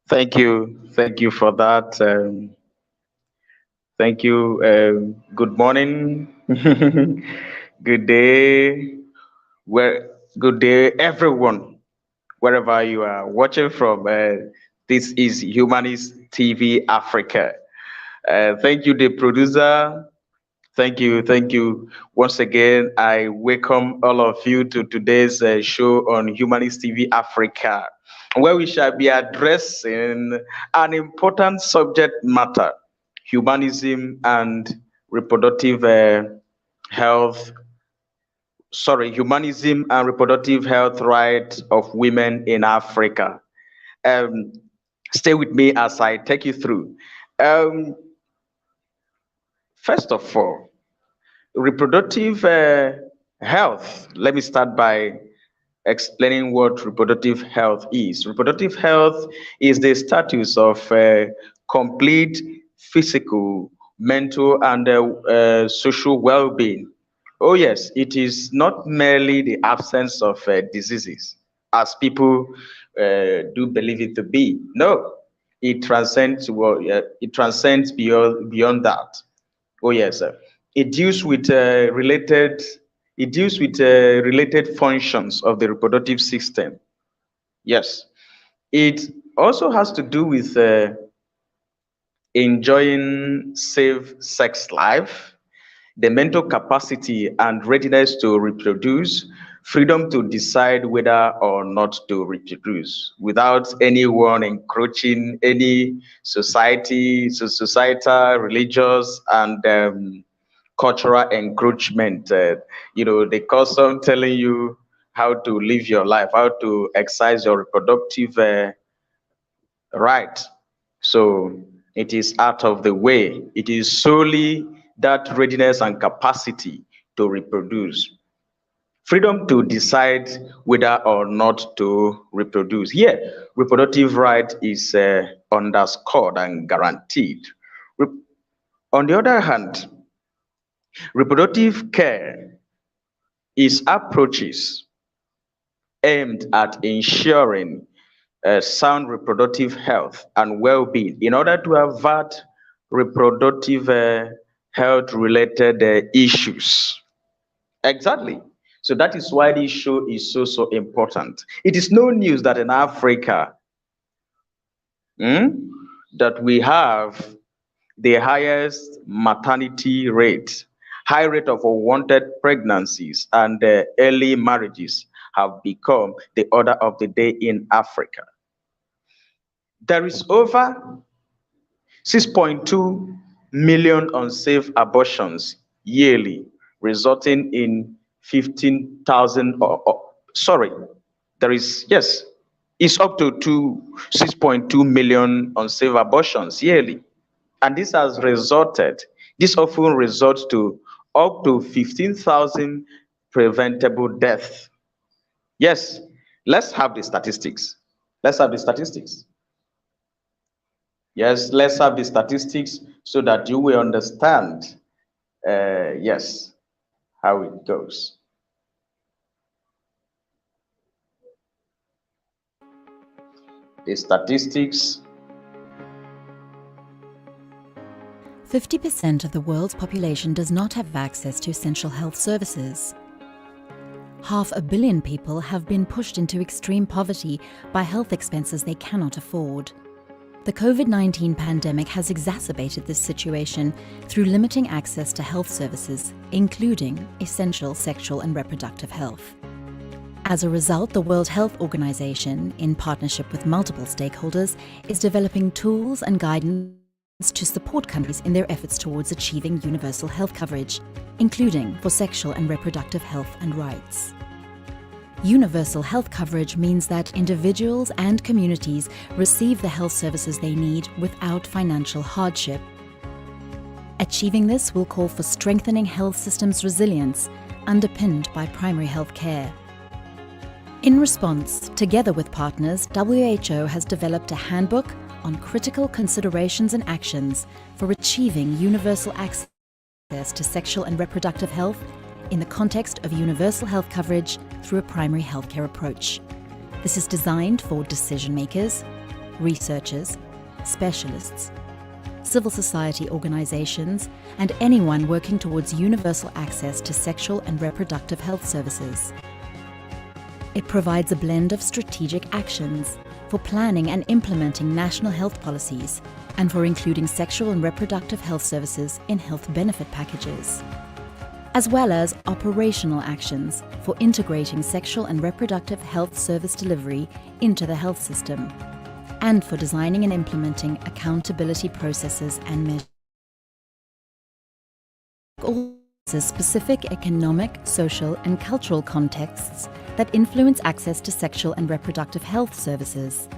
Thank you for that. Thank you. Good morning, good day, good day, everyone, wherever you are watching from. This is Humanist TV Africa. Thank you, the producer. Thank you. Once again, I welcome all of you to today's show on Humanist TV Africa, where we shall be addressing an important subject matter: humanism and reproductive health. Sorry, humanism and reproductive health rights of women in Africa. Um, Stay with me as I take you through. Um, First of all, reproductive health. Let me start by explaining what reproductive health is. Reproductive health is the status of complete physical, mental, and social well being. Oh, yes, it is not merely the absence of diseases, as people do believe it to be. No, it transcends, it transcends beyond that. Oh yes, sir. It deals with related functions of the reproductive system. Yes, it also has to do with enjoying safe sex life, the mental capacity and readiness to reproduce, freedom to decide whether or not to reproduce without anyone encroaching any societal, religious, and cultural encroachment. The custom telling you how to live your life, how to exercise your reproductive right. So it is out of the way. It is solely that readiness and capacity to reproduce. Freedom to decide whether or not to reproduce. Here, reproductive right is underscored and guaranteed. Re- on the other hand, reproductive care is approaches aimed at ensuring sound reproductive health and well-being in order to avert reproductive health related issues. Exactly. So that is why this show is so important. It is no news that in Africa, hmm, that we have the highest maternity rate, high rate of unwanted pregnancies, and early marriages have become the order of the day in Africa. There is over 6.2 million unsafe abortions yearly, resulting in 15,000, sorry, there is, yes, it's up to 6.2 million unsafe abortions yearly. And this often results to up to 15,000 preventable deaths. Yes, let's have the statistics. Let's have the statistics. Yes, let's have the statistics so that you will understand, yes, how it goes. The statistics. 50% of the world's population does not have access to essential health services. 500 million people have been pushed into extreme poverty by health expenses they cannot afford. The COVID-19 pandemic has exacerbated this situation through limiting access to health services, including essential sexual and reproductive health. As a result, the World Health Organization, in partnership with multiple stakeholders, is developing tools and guidance to support countries in their efforts towards achieving universal health coverage, including for sexual and reproductive health and rights. Universal health coverage means that individuals and communities receive the health services they need without financial hardship. Achieving this will call for strengthening health systems' resilience, underpinned by primary health care. In response, together with partners, WHO has developed a handbook on critical considerations and actions for achieving universal access to sexual and reproductive health in the context of universal health coverage through a primary healthcare approach. This is designed for decision makers, researchers, specialists, civil society organisations, and anyone working towards universal access to sexual and reproductive health services. It provides a blend of strategic actions for planning and implementing national health policies and for including sexual and reproductive health services in health benefit packages, as well as operational actions for integrating sexual and reproductive health service delivery into the health system, and for designing and implementing accountability processes and measures. Specific economic, social, and cultural contexts that influence access to sexual and reproductive health services.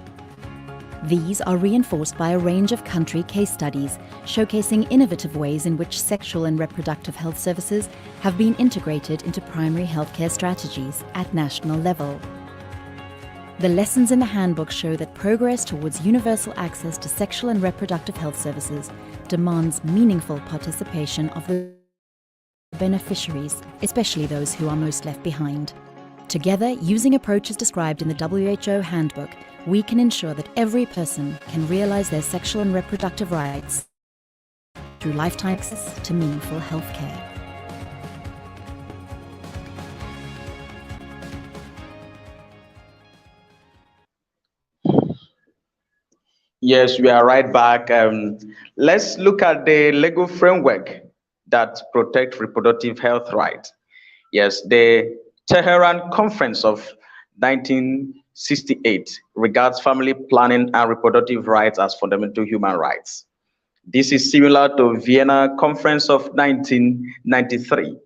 These are reinforced by a range of country case studies showcasing innovative ways in which sexual and reproductive health services have been integrated into primary healthcare strategies at national level. The lessons in the handbook show that progress towards universal access to sexual and reproductive health services demands meaningful participation of the beneficiaries, especially those who are most left behind. Together, using approaches described in the WHO handbook, we can ensure that every person can realize their sexual and reproductive rights through lifetime access to meaningful health care. Yes, we are right back. Let's look at the legal framework that protect reproductive health rights. Yes, the Tehran Conference of 1968 regards family planning and reproductive rights as fundamental human rights. This is similar to Vienna Conference of 1993,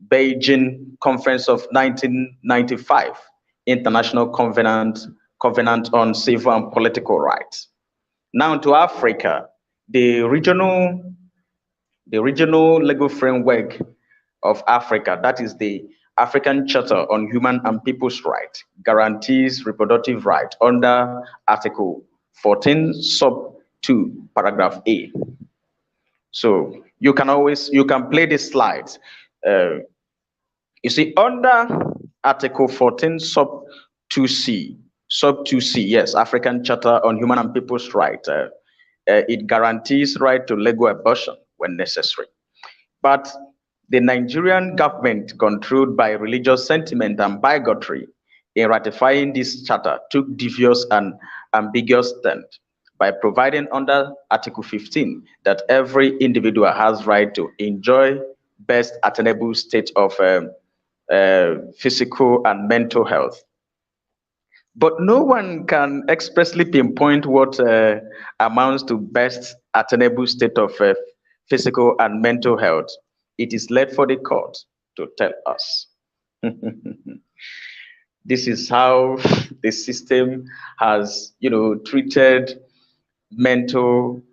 Beijing Conference of 1995, International Covenant on Civil and Political Rights. Now to Africa, the regional the regional legal framework of Africa, that is the African Charter on Human and People's Rights, guarantees reproductive rights under Article 14, Sub 2, Paragraph A. So you can play these slides. Uh, you see, under Article 14, Sub 2C, yes, African Charter on Human and People's Rights, it guarantees right to legal abortion when necessary. But the Nigerian government, controlled by religious sentiment and bigotry, in ratifying this charter, took devious and ambiguous stand by providing under Article 15 that every individual has right to enjoy best attainable state of physical and mental health. But no one can expressly pinpoint what amounts to best attainable state of physical and mental health. It is left for the court to tell us. This is how the system has, treated mental.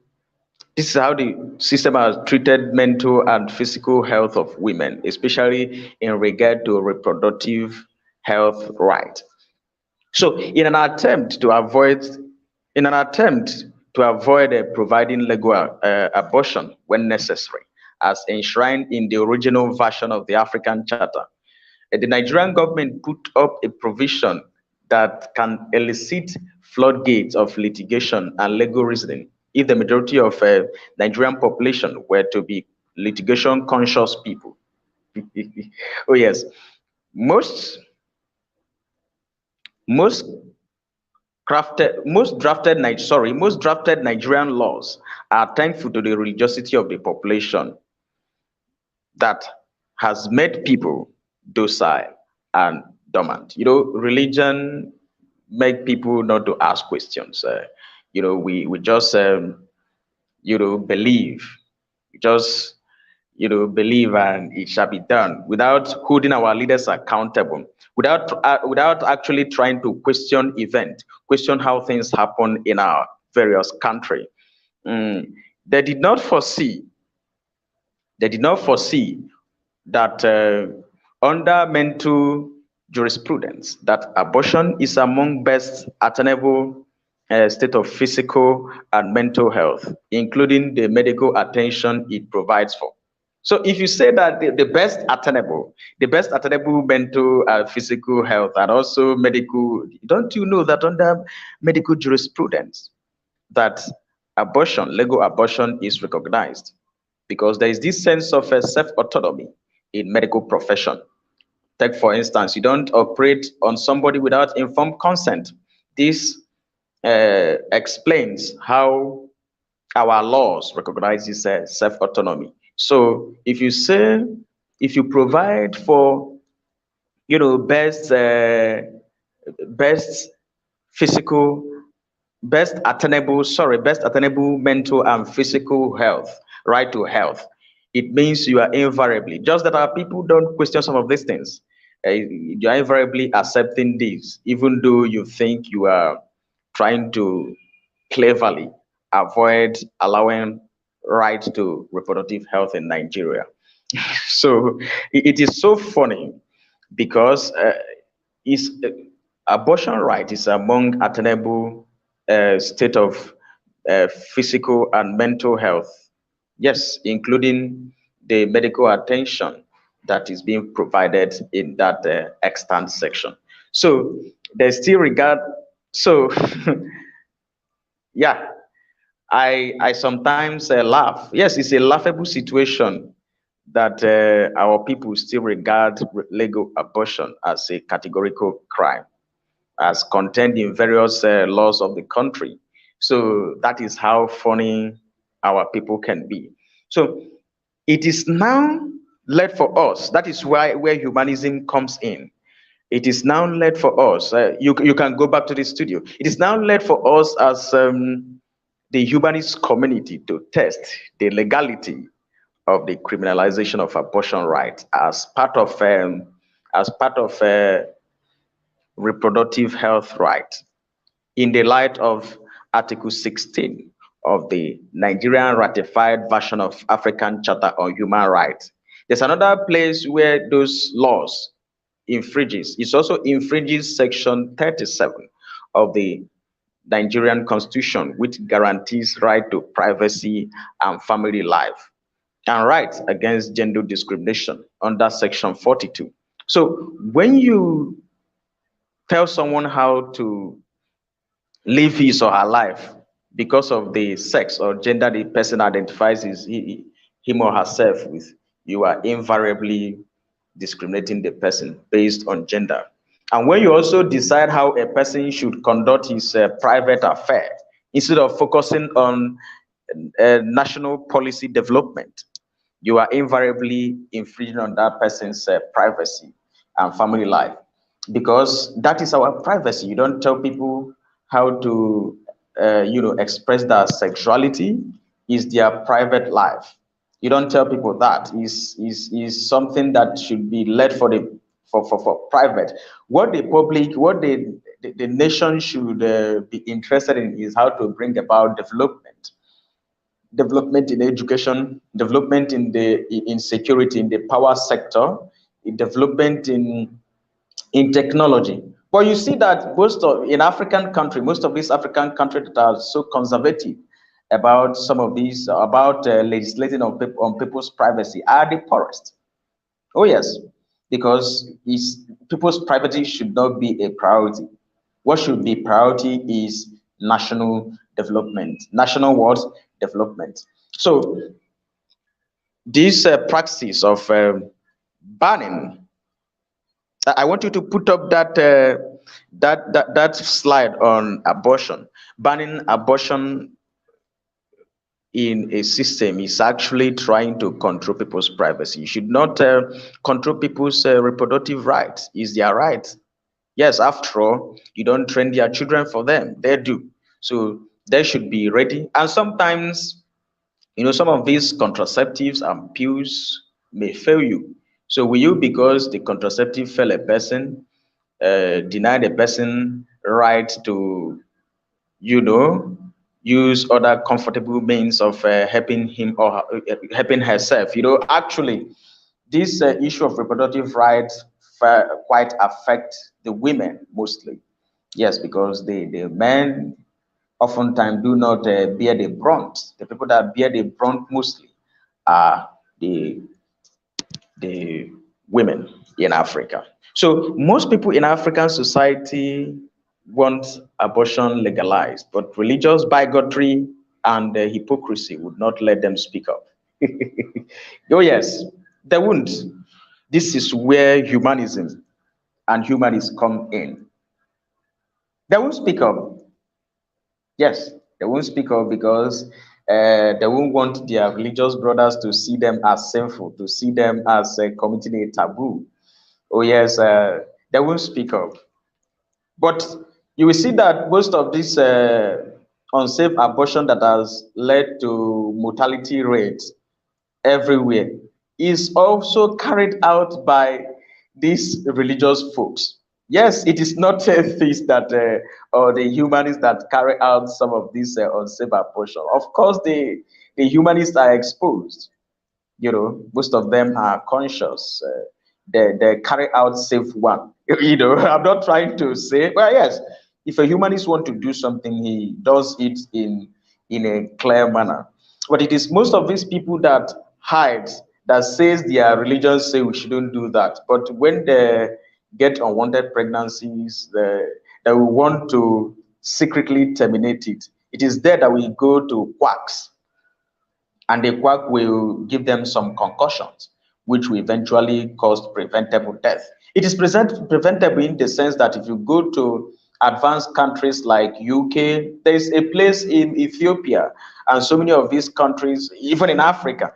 This is how the system has treated mental and physical health of women, especially in regard to reproductive health rights. So, in an attempt to avoid providing legal abortion when necessary, as enshrined in the original version of the African Charter, the Nigerian government put up a provision that can elicit floodgates of litigation and legal reasoning if the majority of Nigerian population were to be litigation conscious people. Oh yes, most most most drafted Nigerian laws are thankful to the religiosity of the population that has made people docile and dormant. Religion make people not to ask questions. We just believe, we just believe and it shall be done without holding our leaders accountable, without actually trying to question how things happen in our various country. Mm, they did not foresee they did not foresee that under mental jurisprudence that abortion is among best attainable state of physical and mental health, including the medical attention it provides for. So if you say that the best attainable mental and physical health and also medical, don't you know that under medical jurisprudence, that legal abortion is recognized, because there is this sense of self-autonomy in medical profession. Take, for instance, you don't operate on somebody without informed consent. This explains how our laws recognize this self-autonomy. So if you provide for, best physical, best attainable mental and physical health, right to health, it means you are invariably, just that our people don't question some of these things. You are invariably accepting this, even though you think you are trying to cleverly avoid allowing right to reproductive health in Nigeria. So it is so funny, because is abortion right is among attainable state of physical and mental health. Yes, including the medical attention that is being provided in that extant section. So there's still regard. So yeah, I sometimes laugh. Yes, it's a laughable situation that our people still regard legal abortion as a categorical crime, as contained in various laws of the country. So that is how funny our people can be. So it is now led for us. That is why where humanism comes in. It is now led for us. You can go back to the studio. It is now led for us as the humanist community to test the legality of the criminalization of abortion rights as part of reproductive health rights in the light of Article 16 of the Nigerian ratified version of African Charter on Human Rights. There's another place where those laws infringes. It also infringes Section 37 of the Nigerian Constitution, which guarantees right to privacy and family life, and rights against gender discrimination under Section 42. So when you tell someone how to live his or her life because of the sex or gender the person identifies him or herself with, you are invariably discriminating the person based on gender. And when you also decide how a person should conduct his private affair, instead of focusing on national policy development, you are invariably infringing on that person's privacy and family life, because that is our privacy. You don't tell people how to express their sexuality. Is their private life. You don't tell people that is something that should be led for the for private. What the public, what the nation should be interested in is how to bring about development in education, development in security, in the power sector, in development in technology. But you see that most of these African countries that are so conservative about some of these, about legislating on people's privacy, are the poorest. Oh yes, because people's privacy should not be a priority. What should be priority is national development, national what development. So this practice of banning, I want you to put up that slide on abortion. Banning abortion in a system is actually trying to control people's privacy. You should not control people's reproductive rights. It's their right. Yes, after all, you don't train their children for them. They do. So they should be ready. And sometimes, some of these contraceptives and pills may fail you. So will you, because the contraceptive fail a person, deny the person right to, you know, use other comfortable means of helping him or helping herself? Actually, this issue of reproductive rights quite affect the women mostly. Yes, because the men oftentimes do not bear the brunt. The people that bear the brunt mostly are the women in Africa. So most people in African society want abortion legalized, but religious bigotry and hypocrisy would not let them speak up. Oh, yes, they won't. This is where humanism and humanists come in. They won't speak up. Yes, they won't speak up because they won't want their religious brothers to see them as sinful, to see them as committing a taboo. Oh, yes, they won't speak up. But you will see that most of this unsafe abortion that has led to mortality rates everywhere is also carried out by these religious folks. Yes, it is not atheists that or the humanists that carry out some of these unsafe abortion. Of course, the humanists are exposed. Most of them are conscious. They carry out safe one. I'm not trying to say, well, yes, if a humanist want to do something, he does it in a clear manner. But it is most of these people that hide, that says their religion say we shouldn't do that. But when they get unwanted pregnancies, they will want to secretly terminate it. It is there that we go to quacks, and the quack will give them some concussions, which will eventually cause preventable death. It is preventable in the sense that if you go to advanced countries like UK, there's a place in Ethiopia, and so many of these countries, even in Africa,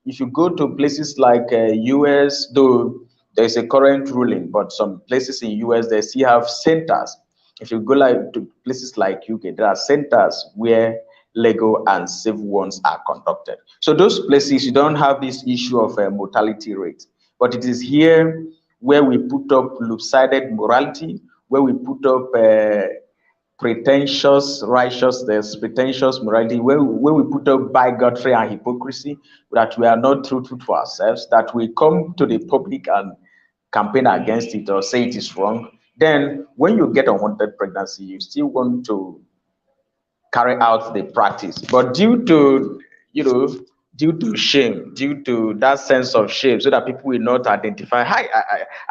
if you go to places like US, though there's a current ruling, but some places in US they still have centers. If you go like to places like UK, there are centers where legal and safe ones are conducted. So those places you don't have this issue of mortality rate, but it is here where we put up lopsided morality, where we put up pretentious righteousness, pretentious morality, where we put up bigotry and hypocrisy, that we are not truthful to ourselves, that we come to the public and campaign against it or say it is wrong. Then when you get unwanted pregnancy, you still want to carry out the practice. But you know, due to shame, due to that sense of shame, so that people will not identify, hi,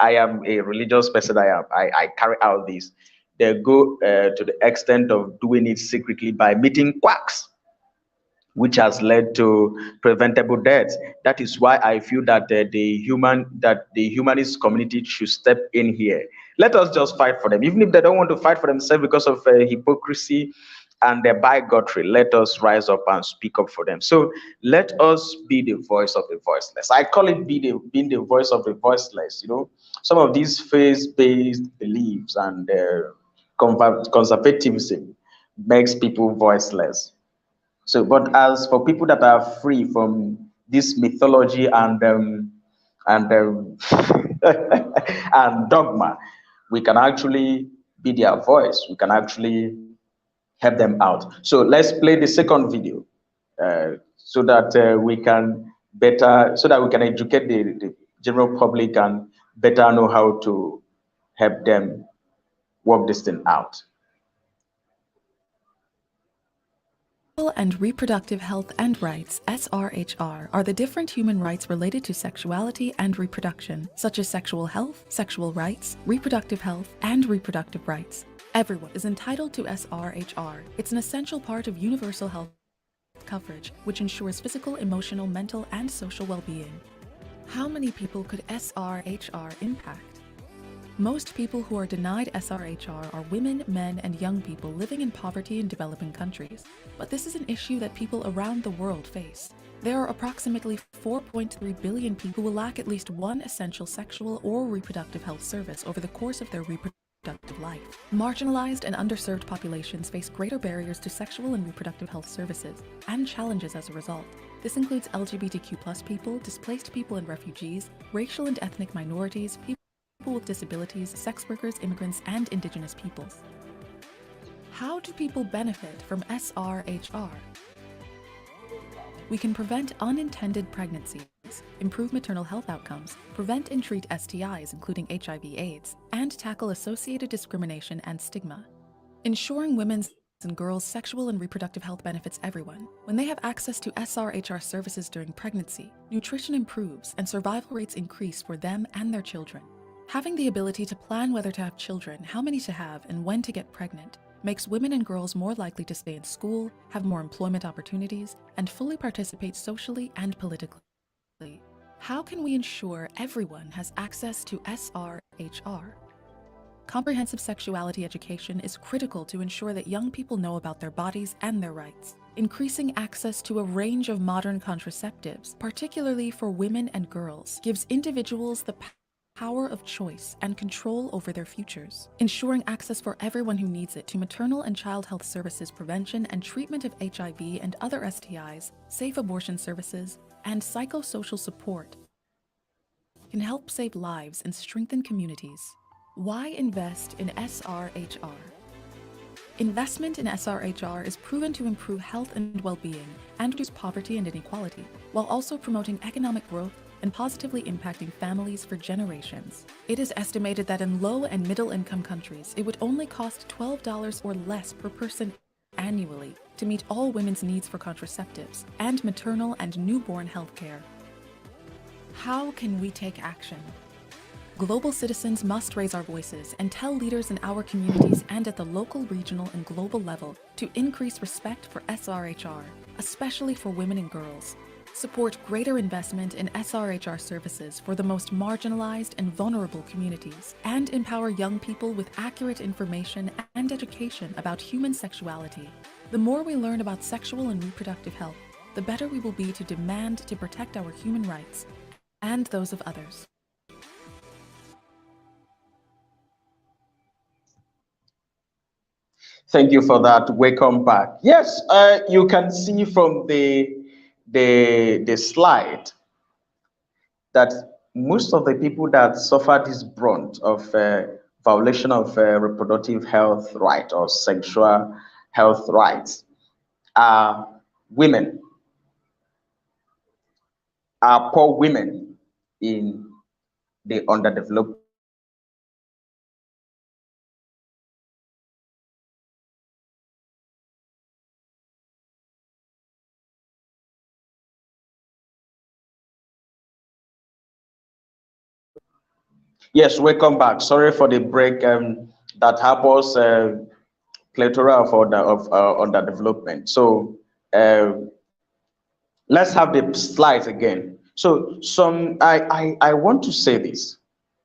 I am a religious person, I carry out this. They go to the extent of doing it secretly by meeting quacks, which has led to preventable deaths. That is why I feel that the humanist community should step in here. Let us just fight for them, even if they don't want to fight for themselves because of hypocrisy and their bigotry. Let us rise up and speak up for them. So let us be the voice of the voiceless. I call it being the voice of the voiceless. Some of these faith-based beliefs and conservatism makes people voiceless. So, but as for people that are free from this mythology and and dogma, we can actually be their voice. We can actually help them out. So let's play the second video so that we can so that we can educate the general public and better know how to help them work this thing out. And reproductive health and rights, SRHR, are the different human rights related to sexuality and reproduction, such as sexual health, sexual rights, reproductive health, and reproductive rights. Everyone is entitled to SRHR. It's an essential part of universal health coverage, which ensures physical, emotional, mental, and social well-being. How many people could SRHR impact? Most people who are denied SRHR are women, men, and young people living in poverty in developing countries. But this is an issue that people around the world face. There are approximately 4.3 billion people who will lack at least one essential sexual or reproductive health service over the course of their reproductive life. Marginalized and underserved populations face greater barriers to sexual and reproductive health services, and challenges as a result. This includes LGBTQ+ people, displaced people and refugees, racial and ethnic minorities, people with disabilities, sex workers, immigrants, and indigenous peoples. How do people benefit from SRHR? We can prevent unintended pregnancies, improve maternal health outcomes, prevent and treat STIs, including HIV/AIDS, and tackle associated discrimination and stigma. Ensuring women's and girls' sexual and reproductive health benefits everyone. When they have access to SRHR services during pregnancy, nutrition improves and survival rates increase for them and their children. Having the ability to plan whether to have children, how many to have, and when to get pregnant makes women and girls more likely to stay in school, have more employment opportunities, and fully participate socially and politically. How can we ensure everyone has access to SRHR? Comprehensive sexuality education is critical to ensure that young people know about their bodies and their rights. Increasing access to a range of modern contraceptives, particularly for women and girls, gives individuals the power of choice and control over their futures. Ensuring access for everyone who needs it to maternal and child health services prevention and treatment of HIV and other STIs, safe abortion services, and psychosocial support can help save lives and strengthen communities. Why invest in SRHR? Investment in SRHR is proven to improve health and well-being and reduce poverty and inequality, while also promoting economic growth and positively impacting families for generations. It is estimated that in low and middle-income countries, it would only cost $12 or less per person annually to meet all women's needs for contraceptives and maternal and newborn health care. How can we take action? Global citizens must raise our voices and tell leaders in our communities and at the local, regional, and global level to increase respect for SRHR, especially for women and girls. Support greater investment in SRHR services for the most marginalized and vulnerable communities, and empower young people with accurate information and education about human sexuality. The more we learn about sexual and reproductive health, the better we will be to demand to protect our human rights and those of others. Thank you for that. Welcome back. Yes, you can see from the slide that most of the people that suffer this brunt of violation of reproductive health right or sexual health rights are women, are poor women in the underdeveloped countries. Yes, welcome back. Sorry for the break that happens plethora of underdevelopment. So let's have the slides again. So I want to say this.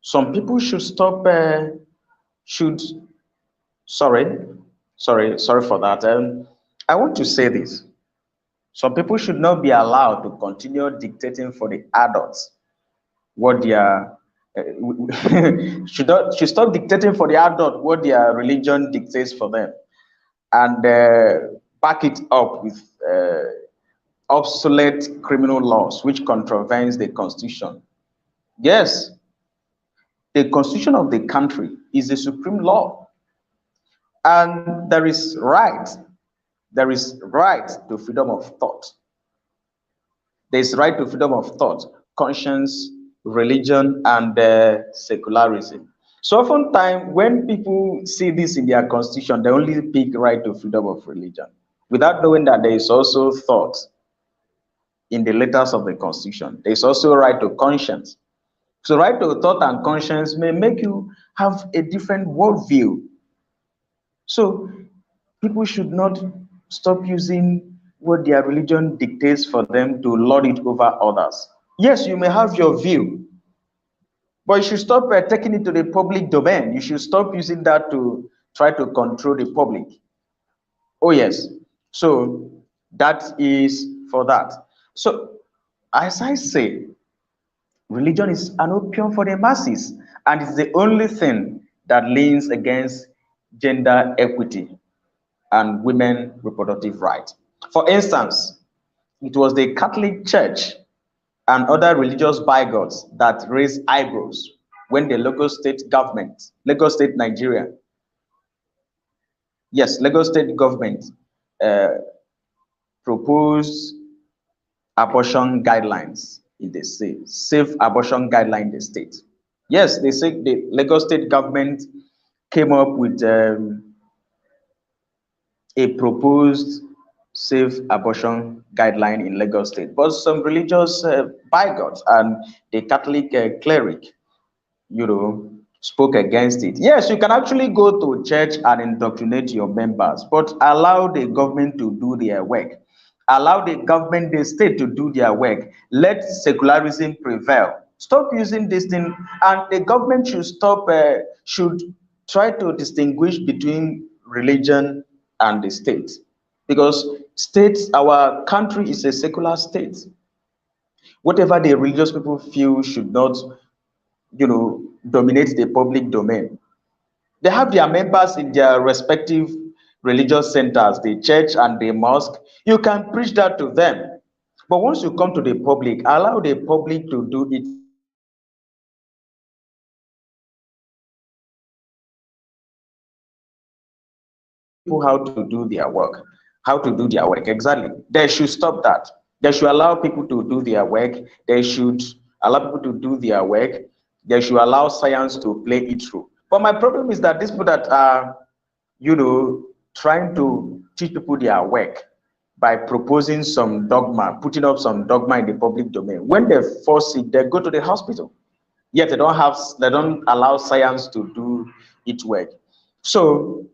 Some people should stop should sorry sorry for that. I want to say this. Some people should not be allowed to continue dictating for the adults what their should stop dictating for the adult what their religion dictates for them, and back it up with obsolete criminal laws which contravenes the constitution. Yes, the constitution of the country is the supreme law, and there is right to freedom of thought. There is right to freedom of thought, conscience, religion, and secularism. So oftentimes, when people see this in their constitution, they only pick right to freedom of religion, without knowing that there is also thought in the letters of the constitution. There is also right to conscience. So right to thought and conscience may make you have a different worldview. So people should not stop using what their religion dictates for them to lord it over others. Yes, you may have your view, but you should stop taking it to the public domain. You should stop using that to try to control the public. Oh, yes. So that is for that. So, as I say, religion is an opium for the masses, and it's the only thing that leans against gender equity and women reproductive rights. For instance, it was the Catholic Church and other religious bigots that raised eyebrows when the Lagos State government, Lagos State, Nigeria, yes, Lagos State government uh, proposed abortion guidelines in the state, safe abortion guideline in the state. Yes, they say the Lagos State government came up with a proposed safe abortion guideline in Lagos State, but some religious bigots and the Catholic cleric, you know, spoke against it. Yes, you can actually go to church and indoctrinate your members, but allow the government to do their work. Allow the government, the state to do their work. Let secularism prevail. Stop using this thing, and the government should stop, should try to distinguish between religion and the state. Because states, our country is a secular state. Whatever the religious people feel should not, dominate the public domain. They have their members in their respective religious centers, the church and the mosque. You can preach that to them. But once you come to the public, allow the public to do its work. Tell people how to do their work. Exactly. They should stop that. They should allow people to do their work. They should allow people to do their work. They should allow science to play it through. But my problem is that these people that are, trying to teach people their work by proposing some dogma, putting up some dogma in the public domain. When they fall sick, they go to the hospital. Yet they don't allow science to do its work. So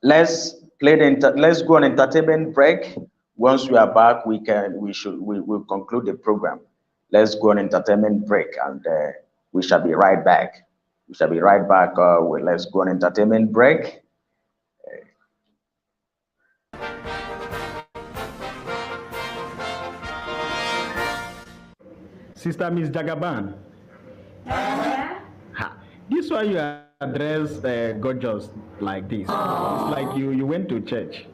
let's go on entertainment break. Once we are back, we will conclude the program. Let's go on entertainment break, and we shall be right back. We shall be right back. Let's go on entertainment break. Sister Miss Jagaban. Ha. This why you address gorgeous like this. It's like you went to church.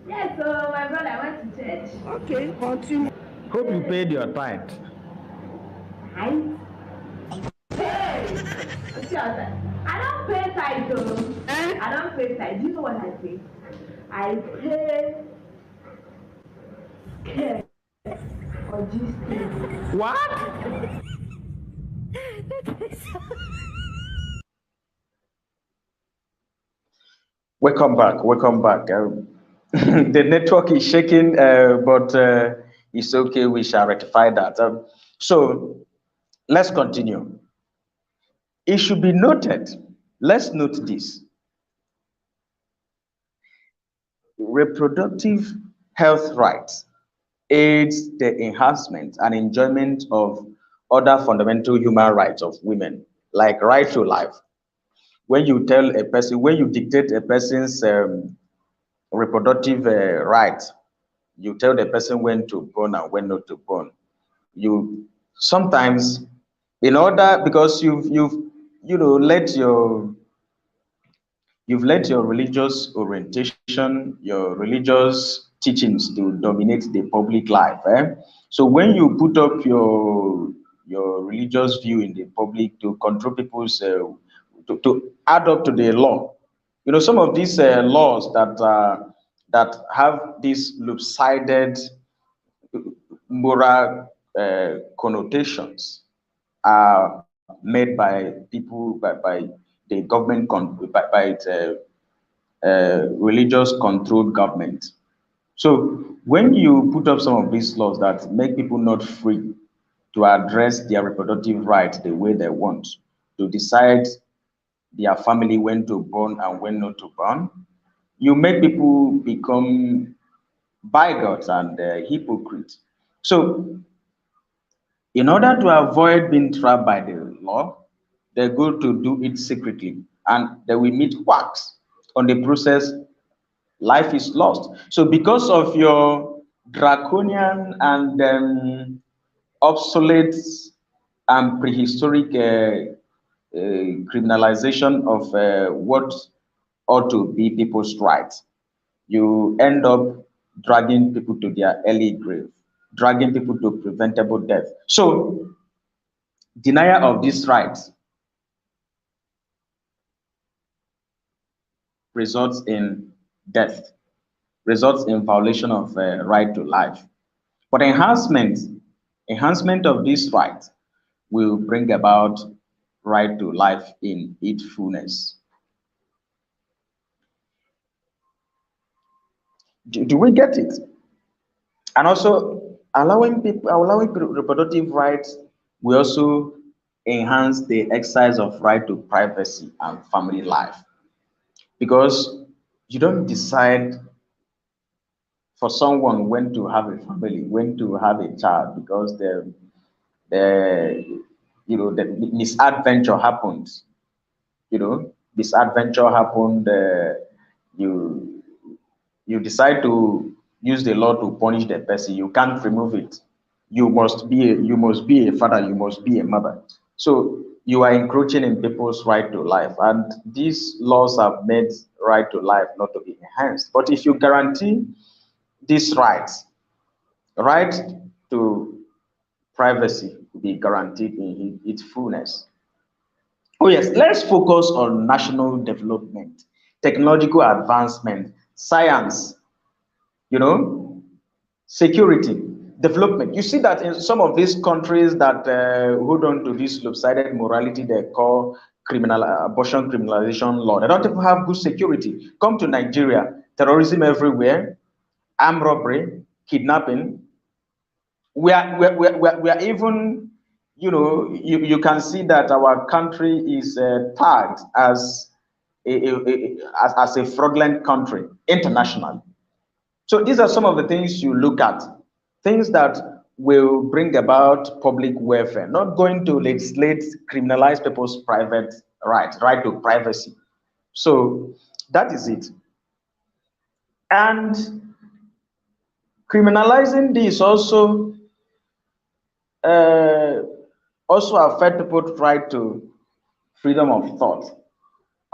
Yes, so my brother went to church. Okay, continue. Hope you paid your tithe. I pay. I don't pay tithe though. I don't pay tithe. Do you know what I pay? I pay care or just What? Welcome back. Welcome back. The network is shaking, but it's okay. We shall rectify that. So let's continue. It should be noted. Let's note this: reproductive health rights aids the enhancement and enjoyment of other fundamental human rights of women, like right to life. When you tell a person, when you dictate a person's reproductive rights, you tell the person when to born and when not to born. You sometimes, in order, because let you've let your religious orientation, your religious teachings to dominate the public life. So when you put up your religious view in the public to control people's, to add up to the law, some of these laws that have these lopsided moral connotations are made by people by the government by its religious controlled government. So when you put up some of these laws that make people not free to address their reproductive rights the way they want, to decide their family when to born and when not to born, you make people become bigots and hypocrites. So in order to avoid being trapped by the law, they go to do it secretly and they will meet quacks. On the process, life is lost. So because of your draconian and obsolete and prehistoric criminalization of what ought to be people's rights, you end up dragging people to their early grave, dragging people to preventable death. So denial of these rights results in death, results in violation of right to life. But enhancement of this right will bring about right to life in its fullness. Do we get it? And also allowing reproductive rights will also enhance the exercise of right to privacy and family life, because you don't decide for someone when to have a family, when to have a child, because the the misadventure happens. Misadventure happened. You you decide to use the law to punish the person. You can't remove it. You must be a father. You must be a mother. So you are encroaching in people's right to life, and these laws have made right to life not to be enhanced. But if you guarantee these rights, right to privacy will be guaranteed in its fullness. Oh, yes, let's focus on national development, technological advancement, science, you know, security, development. You see that in some of these countries that hold on to this lopsided morality they call abortion criminalization law, they don't even have good security. Come to Nigeria, terrorism everywhere, armed robbery, kidnapping. We are even, you can see that our country is tagged as as a fraudulent country internationally. So these are some of the things you look at, things that will bring about public welfare, not going to legislate, criminalize people's private right to privacy. So that is it. And criminalizing this uh, also affect people's right to freedom of thought,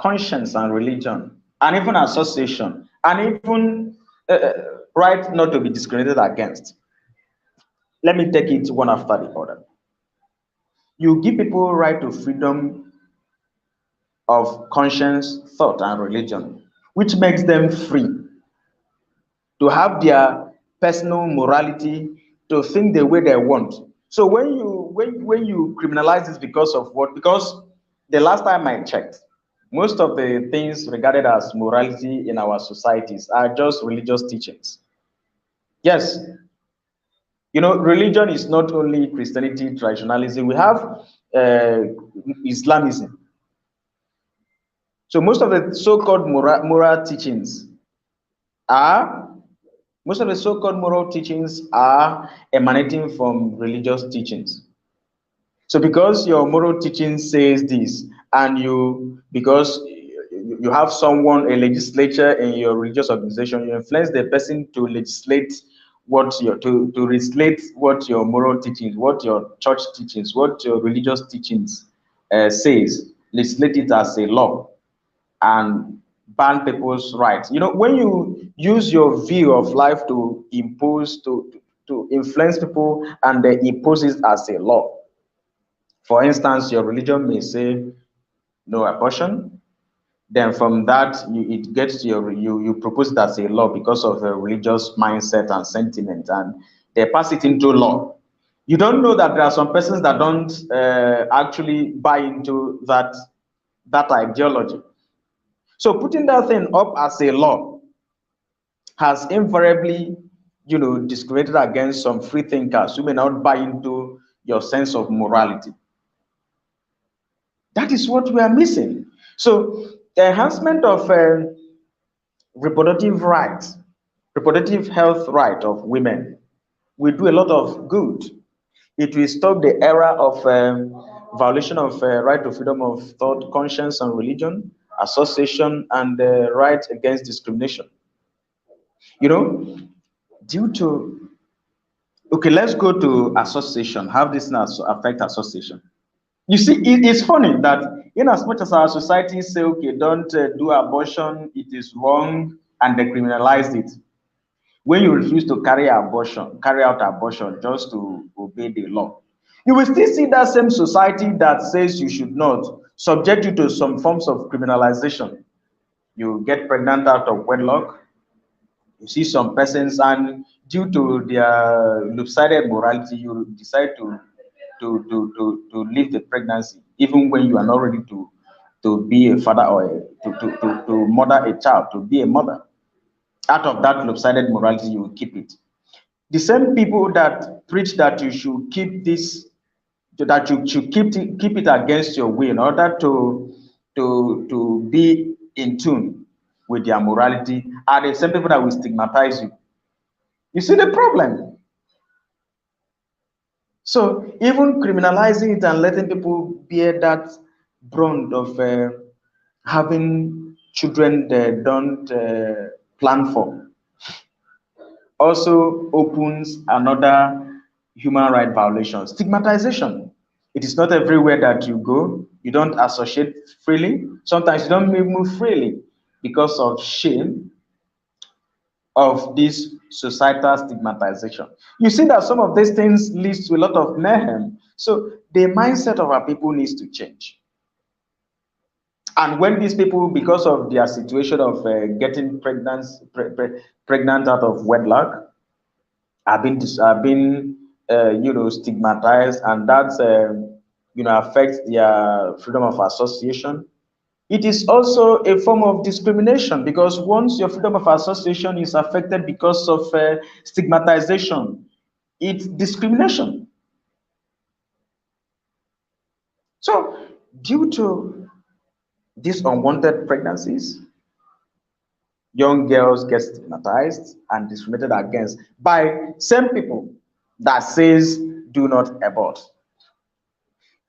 conscience and religion, and even association, and even right not to be discriminated against. Let me take it one after the other. You give people right to freedom of conscience, thought, and religion, which makes them free to have their personal morality, to think the way they want. So when you criminalize this because of what? Because the last time I checked, most of the things regarded as morality in our societies are just religious teachings. Yes, religion is not only Christianity, traditionalism. We have uh, Islamism. So most of the so-called moral teachings are most of the so-called moral teachings are emanating from religious teachings. So because your moral teaching says this, and because you have someone, a legislature in your religious organization, you influence the person to legislate to legislate what your moral teachings, what your church teachings, what your religious teachings says, legislate it as a law and ban people's rights. When you use your view of life to impose, to influence people, and they impose it as a law. For instance, your religion may say no abortion. Then from that, it gets to you propose it as a law because of a religious mindset and sentiment, and they pass it into law. You don't know that there are some persons that don't actually buy into that ideology. So putting that thing up as a law has invariably, discriminated against some free thinkers who may not buy into your sense of morality. That is what we are missing. So the enhancement of reproductive rights, reproductive health right of women will do a lot of good. It will stop the era of violation of right to freedom of thought, conscience, and religion, association, and the right against discrimination. You know, due to okay, let's go to association. How this now affect association? You see, it's funny that in as much as our society say, okay, don't do abortion, it is wrong, and they criminalize it. When you refuse to carry out abortion just to obey the law, you will still see that same society that says you should not subject you to some forms of criminalization. You get pregnant out of wedlock. You see some persons, and due to their lopsided morality, you decide to leave the pregnancy, even when you are not ready to be a father or to mother a child, to be a mother. Out of that lopsided morality, you will keep it. The same people that preach that you should keep this that you should keep it against your will in order to be in tune with their morality are the same people that will stigmatize you. You see the problem? So even criminalizing it and letting people bear that brunt of having children they don't plan for also opens another human right violation, stigmatization. It is not everywhere that you go. You don't associate freely. Sometimes you don't move freely because of shame of this societal stigmatization. You see that some of these things leads to a lot of mayhem. So the mindset of our people needs to change. And when these people, because of their situation of getting pregnant out of wedlock, have been stigmatized, and that affects their freedom of association. It is also a form of discrimination because once your freedom of association is affected because of stigmatization, it's discrimination. So, due to these unwanted pregnancies, young girls get stigmatized and discriminated against by same people that says do not abort.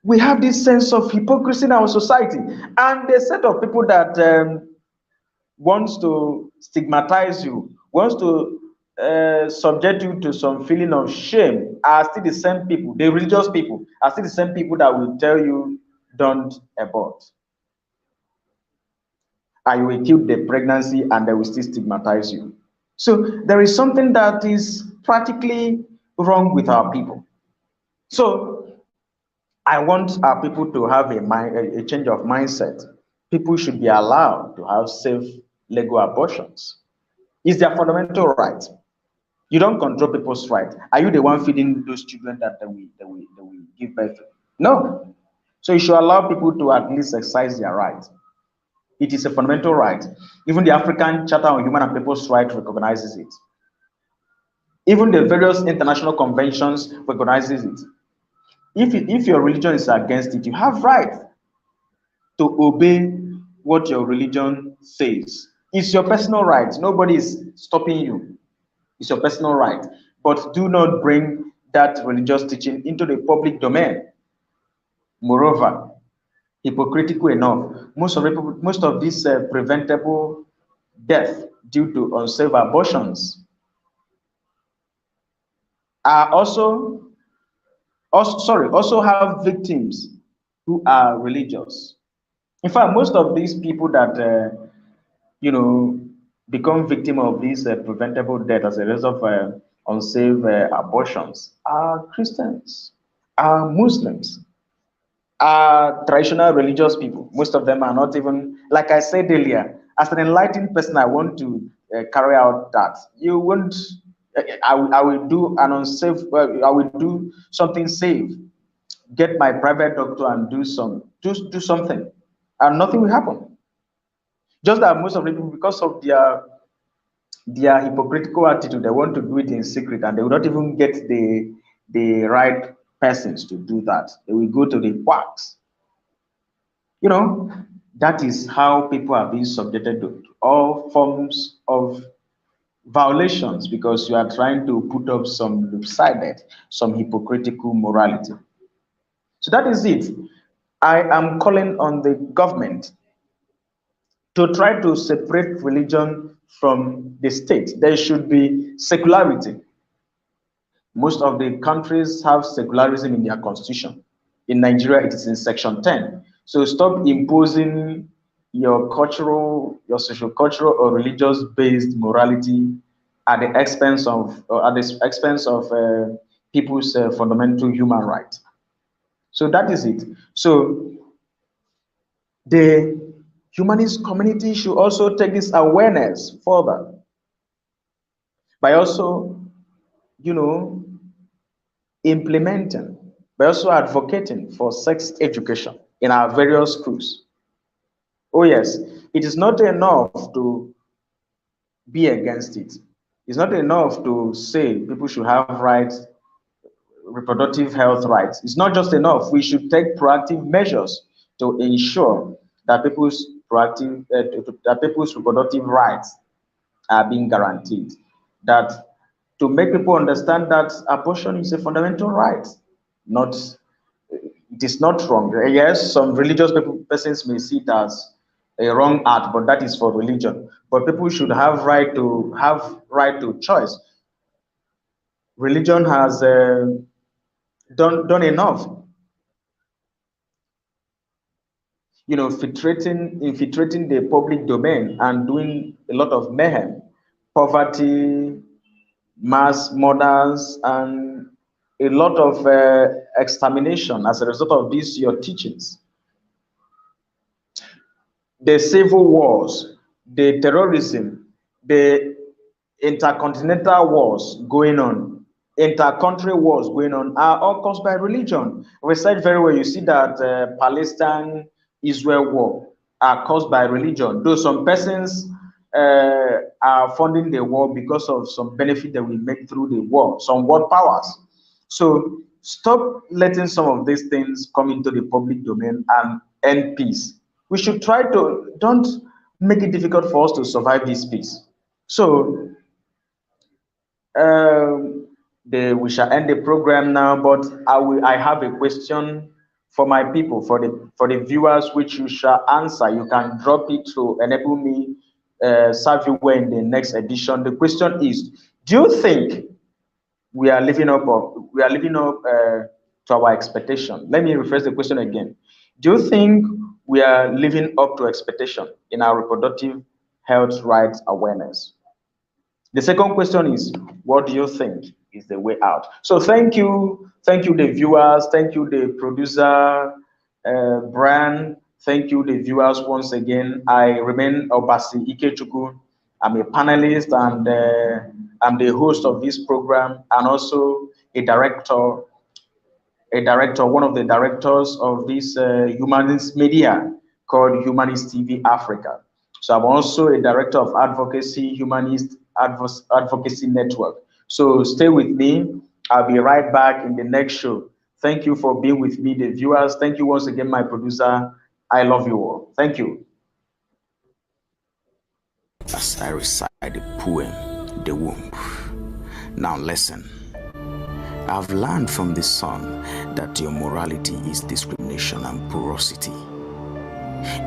We have this sense of hypocrisy in our society, and the set of people that wants to stigmatize you, wants to subject you to some feeling of shame are still the same people. The religious people are still the same people that will tell you don't abort. And you will keep the pregnancy and they will still stigmatize you. So there is something that is practically wrong with our people. So I want our people to have a change of mindset. People should be allowed to have safe legal abortions. It's their fundamental right. You don't control people's right. Are you the one feeding those children that they will give birth to? No. So you should allow people to at least exercise their right. It is a fundamental right. Even the African Charter on Human and People's Rights recognizes it. Even the various international conventions recognizes it. If your religion is against it, you have right to obey what your religion says. It's your personal right. Nobody is stopping you. It's your personal right. But do not bring that religious teaching into the public domain. Moreover, hypocritical enough, most of these preventable death due to unsafe abortions are also have victims who are religious. In fact, most of these people that you know become victim of these preventable death as a result of unsafe abortions are Christians, are Muslims, are traditional religious people. Most of them are not even, like I said earlier, as an enlightened person, I want to carry out that. You won't, I will do an unsafe, I will do something safe, get my private doctor and do something, and nothing will happen. Just that most of the people, because of their hypocritical attitude, they want to do it in secret, and they will not even get the right persons to do that. They will go to the quacks. You know, that is how people are being subjected to all forms of violations because you are trying to put up some lopsided, some hypocritical morality. So that is it. I am calling on the government to try to separate religion from the state. There should be secularity. Most of the countries have secularism in their constitution. In Nigeria, it is in section 10. So stop imposing your cultural, your social cultural or religious based morality at the expense of people's fundamental human rights. So that is it. So the humanist community should also take this awareness further by also, you know, implementing, by also advocating for sex education in our various schools. Oh, yes, it is not enough to be against it. It's not enough to say people should have rights reproductive health rights. It's not just enough. We should take proactive measures to ensure that people's reproductive rights are being guaranteed. That to make people understand that abortion is a fundamental right, not it is not wrong. Yes, some religious persons may see it as a wrong act, but that is for religion. But people should have right to choice. Religion has done enough, infiltrating the public domain and doing a lot of mayhem, poverty, mass murders, and a lot of extermination as a result of these your teachings. The civil wars, the terrorism, the intercontinental wars going on, inter-country wars going on are all caused by religion. We said very well, you see that Palestine-Israel war are caused by religion, though some persons are funding the war because of some benefit that we make through the war, some world powers. So stop letting some of these things come into the public domain and end peace. We should try to don't make it difficult for us to survive this peace. So we shall end the program now, but I have a question for my people, for the viewers, which you shall answer. You can drop it to enable me serve you well in the next edition. The question is: do you think we are living up to our expectation? Let me rephrase the question again. Do you think we are living up to expectation in our reproductive health rights awareness? The second question is, what do you think is the way out? So thank you, the viewers, thank you, the producer, Brian, thank you, the viewers once again. I remain Obasi Ikechuku. I'm a panelist and I'm the host of this program and also one of the directors of this humanist media called Humanist TV Africa. So I'm also a director of advocacy, Humanist Advocacy Network. So stay with me. I'll be right back in the next show. Thank you for being with me, the viewers. Thank you once again, my producer. I love you all. Thank you. As I recite the poem, The Womb. Now listen. I've learned from the sun that your morality is discrimination and porosity.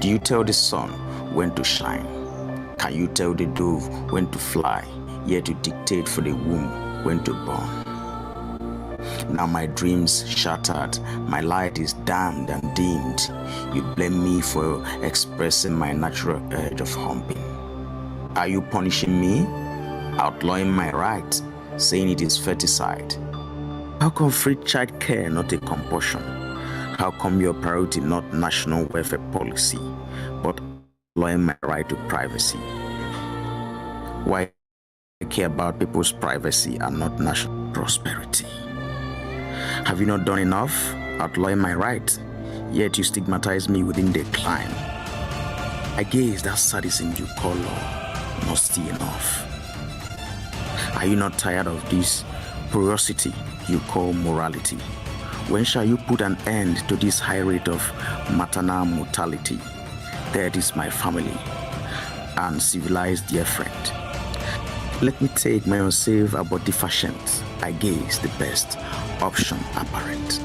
Do you tell the sun when to shine? Can you tell the dove when to fly, yet you dictate for the womb when to burn? Now my dreams shattered, my light is damned and dimmed. You blame me for expressing my natural urge of humping. Are you punishing me? Outlawing my right, saying it is feticide? How come free child care not a compulsion? How come your priority not national welfare policy, but outlawing my right to privacy? Why I care about people's privacy and not national prosperity? Have you not done enough outlawing my right, yet you stigmatize me within the climb? I guess that sadism you call law must be enough. Are you not tired of this porosity you call morality? When shall you put an end to this high rate of maternal mortality? That is my family and civilized dear friend. Let me take my unsafe abortifacient, I guess the best option apparent.